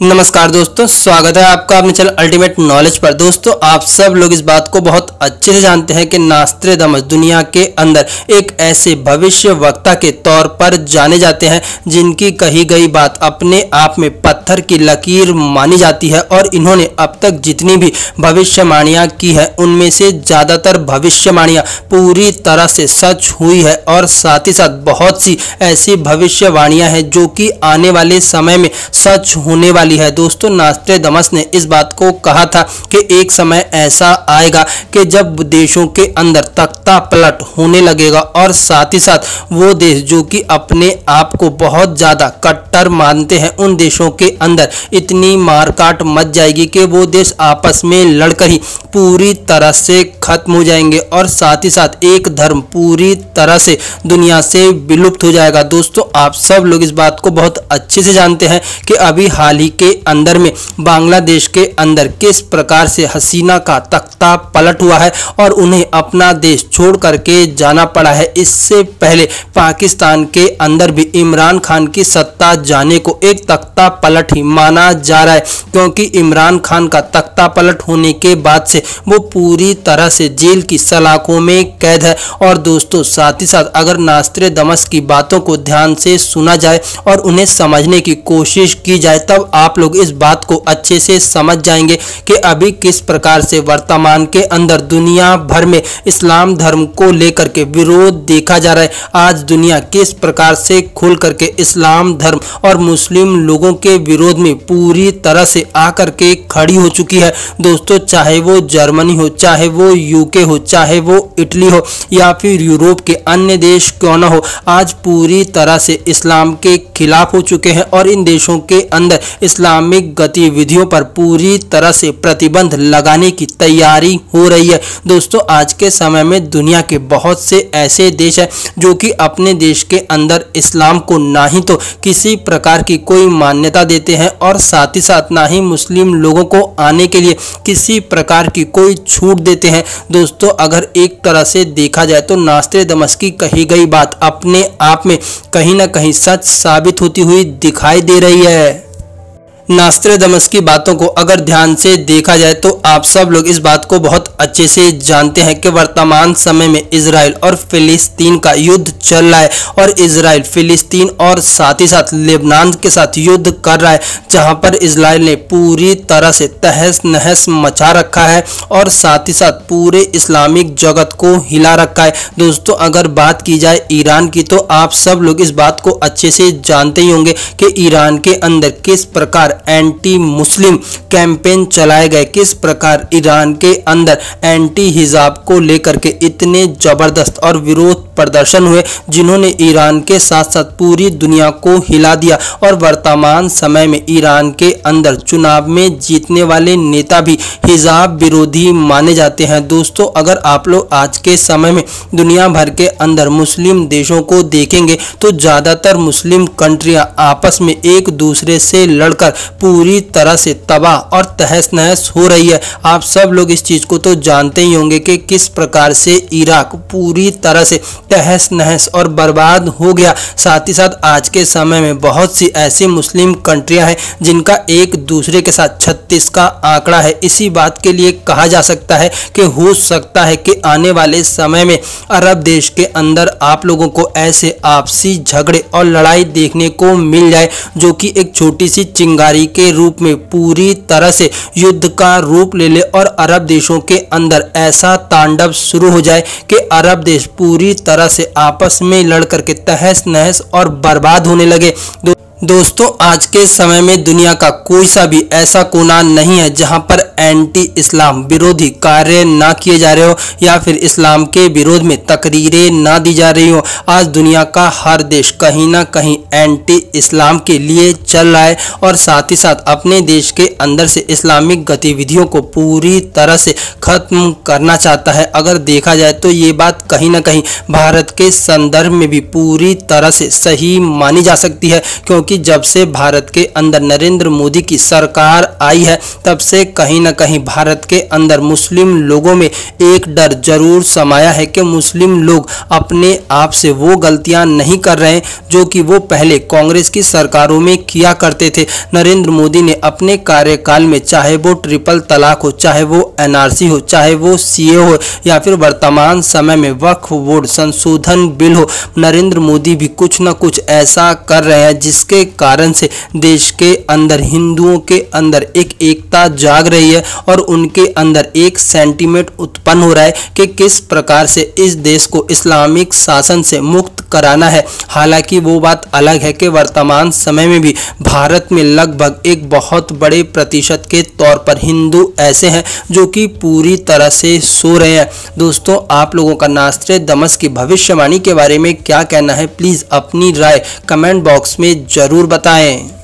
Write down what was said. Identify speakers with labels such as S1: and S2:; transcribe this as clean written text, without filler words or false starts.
S1: नमस्कार दोस्तों, स्वागत है आपका अपने चैनल अल्टीमेट नॉलेज पर। दोस्तों, आप सब लोग इस बात को बहुत अच्छे से जानते हैं कि नास्ट्रेदामस दुनिया के अंदर एक ऐसे भविष्य वक्ता के तौर पर जाने जाते हैं जिनकी कही गई बात अपने आप में पत्थर की लकीर मानी जाती है। और इन्होंने अब तक जितनी भी भविष्यवाणियां की है उनमें से ज़्यादातर भविष्यवाणियां पूरी तरह से सच हुई है। और साथ ही साथ बहुत सी ऐसी भविष्यवाणियां हैं जो कि आने वाले समय में सच होने वाली है। दोस्तों, नास्ट्रेदामस ने इस बात को कहा था कि एक समय ऐसा आएगा कि जब देशों के अंदर तख्ता पलट होने लगेगा और साथ ही साथ वो देश जो कि अपने आप को बहुत ज़्यादा कट्टर मानते हैं उन देशों के अंदर इतनी मारकाट मच जाएगी कि वो देश आपस में लड़कर ही पूरी तरह से खत्म हो जाएंगे और साथ ही साथ एक धर्म पूरी तरह से दुनिया से विलुप्त हो जाएगा। दोस्तों, आप सब लोग इस बात को बहुत अच्छे से जानते हैं कि अभी हाल ही के अंदर में बांग्लादेश के अंदर किस प्रकार से हसीना का तख्ता पलट हुआ है और उन्हें अपना देश छोड़ करके जाना पड़ा है। इससे पहले पाकिस्तान के अंदर भी इमरान खान की सत्ता जाने को एक तख्ता पलट ही माना जा रहा है, क्योंकि इमरान खान का तख्ता पलट होने के बाद से वो पूरी तरह से जेल की सलाखों में कैद है। और दोस्तों, साथ ही साथ अगर नास्ट्रेदामस की बातों को ध्यान से सुना जाए और उन्हें समझने की कोशिश की जाए तब आप लोग इस बात को अच्छे से समझ जाएंगे कि अभी किस प्रकार से वर्तमान के अंदर दुनिया भर में इस्लाम धर्म को लेकर के विरोध देखा जा रहा है। आज दुनिया किस प्रकार से खुल करके इस्लाम धर्म और मुस्लिम लोगों के विरोध में पूरी तरह से आकर के खड़ी हो चुकी है। दोस्तों, चाहे वो जर्मनी हो, चाहे वो यूके हो, चाहे वो इटली हो या फिर यूरोप के अन्य देश क्यों न हो, आज पूरी तरह से इस्लाम के खिलाफ हो चुके हैं और इन देशों के अंदर इस्लामिक गतिविधियों पर पूरी तरह से प्रतिबंध लगाने की तैयारी हो रही है। दोस्तों, आज के समय में दुनिया के बहुत से ऐसे देश हैं जो कि अपने देश के अंदर इस्लाम को ना ही तो किसी प्रकार की कोई मान्यता देते हैं और साथ ही साथ ना ही मुस्लिम लोगों को आने के लिए किसी प्रकार की कोई छूट देते हैं। दोस्तों, अगर एक तरह से देखा जाए तो नास्ट्रेदामस की कही गई बात अपने आप में कहीं ना कहीं सच साबित होती हुई दिखाई दे रही है। नास्ट्रेदामस की बातों को अगर ध्यान से देखा जाए तो आप सब लोग इस बात को बहुत अच्छे से जानते हैं कि वर्तमान समय में इजराइल और फिलिस्तीन का युद्ध चल रहा है और इजराइल फिलिस्तीन और साथ ही साथ लेबनान के साथ युद्ध कर रहा है, जहां पर इजराइल ने पूरी तरह से तहस नहस मचा रखा है और साथ ही साथ पूरे इस्लामिक जगत को हिला रखा है। दोस्तों, अगर बात की जाए ईरान की तो आप सब लोग इस बात को अच्छे से जानते ही होंगे कि ईरान के अंदर किस प्रकार एंटी मुस्लिम कैंपेन चलाए गए, किस प्रकार ईरान के अंदर एंटी हिजाब को लेकर के इतने जबरदस्त और विरोध प्रदर्शन हुए जिन्होंने ईरान के साथ साथ पूरी दुनिया को हिला दिया। और वर्तमान समय में ईरान के अंदर चुनाव में जीतने वाले नेता भी हिजाब विरोधी माने जाते हैं। दोस्तों, अगर आप लोग आज के समय में दुनिया भर के अंदर मुस्लिम देशों को देखेंगे तो ज़्यादातर मुस्लिम कंट्रियां आपस में एक दूसरे से लड़कर पूरी तरह से तबाह और तहस नहस हो रही है। आप सब लोग इस चीज़ को तो जानते ही होंगे कि किस प्रकार से इराक पूरी तरह से तहस नहस और बर्बाद हो गया। साथ ही साथ आज के समय में बहुत सी ऐसी मुस्लिम कंट्रियां हैं जिनका एक दूसरे के साथ 36 का आंकड़ा है। इसी बात के लिए कहा जा सकता है कि हो सकता है कि आने वाले समय में अरब देश के अंदर आप लोगों को ऐसे आपसी झगड़े और लड़ाई देखने को मिल जाए जो कि एक छोटी सी चिंगारी के रूप में पूरी तरह से युद्ध का रूप ले ले और अरब देशों के अंदर ऐसा तांडव शुरू हो जाए कि अरब देश पूरी तरह से आपस में लड़ करके तहस नहस और बर्बाद होने लगे। दोस्तों, आज के समय में दुनिया का कोई सा भी ऐसा कोना नहीं है जहां पर एंटी इस्लाम विरोधी कार्य ना किए जा रहे हो या फिर इस्लाम के विरोध में तकरीरें ना दी जा रही हो। आज दुनिया का हर देश कहीं ना कहीं एंटी इस्लाम के लिए चल रहा है और साथ ही साथ अपने देश के अंदर से इस्लामिक गतिविधियों को पूरी तरह से खत्म करना चाहता है। अगर देखा जाए तो ये बात कहीं ना कहीं भारत के संदर्भ में भी पूरी तरह से सही मानी जा सकती है, क्योंकि जब से भारत के अंदर नरेंद्र मोदी की सरकार आई है तब से कहीं ना कहीं भारत के अंदर मुस्लिम लोगों में एक डर जरूर समाया है कि मुस्लिम लोग अपने आप से वो गलतियां नहीं कर रहे जो कि वो पहले कांग्रेस की सरकारों में किया करते थे। नरेंद्र मोदी ने अपने कार्यकाल में चाहे वो ट्रिपल तलाक हो, चाहे वो एनआरसी हो, चाहे वो सीए हो या फिर वर्तमान समय में वक्फ बोर्ड संशोधन बिल हो, नरेंद्र मोदी भी कुछ ना कुछ ऐसा कर रहे हैं जिसके कारण से देश के अंदर हिंदुओं के अंदर एक एकता जाग रही है और उनके अंदर एक सेंटीमेंट उत्पन्न हो रहा है कि किस प्रकार से इस देश को इस्लामिक शासन से मुक्त कराना है। हालांकि वो बात अलग है कि वर्तमान समय में भी भारत में लगभग एक बहुत बड़े प्रतिशत के तौर पर हिंदू ऐसे हैं जो कि पूरी तरह से सो रहे हैं। दोस्तों, आप लोगों का नास्ट्रेदामस की भविष्यवाणी के बारे में क्या कहना है, प्लीज़ अपनी राय कमेंट बॉक्स में ज़रूर बताएं।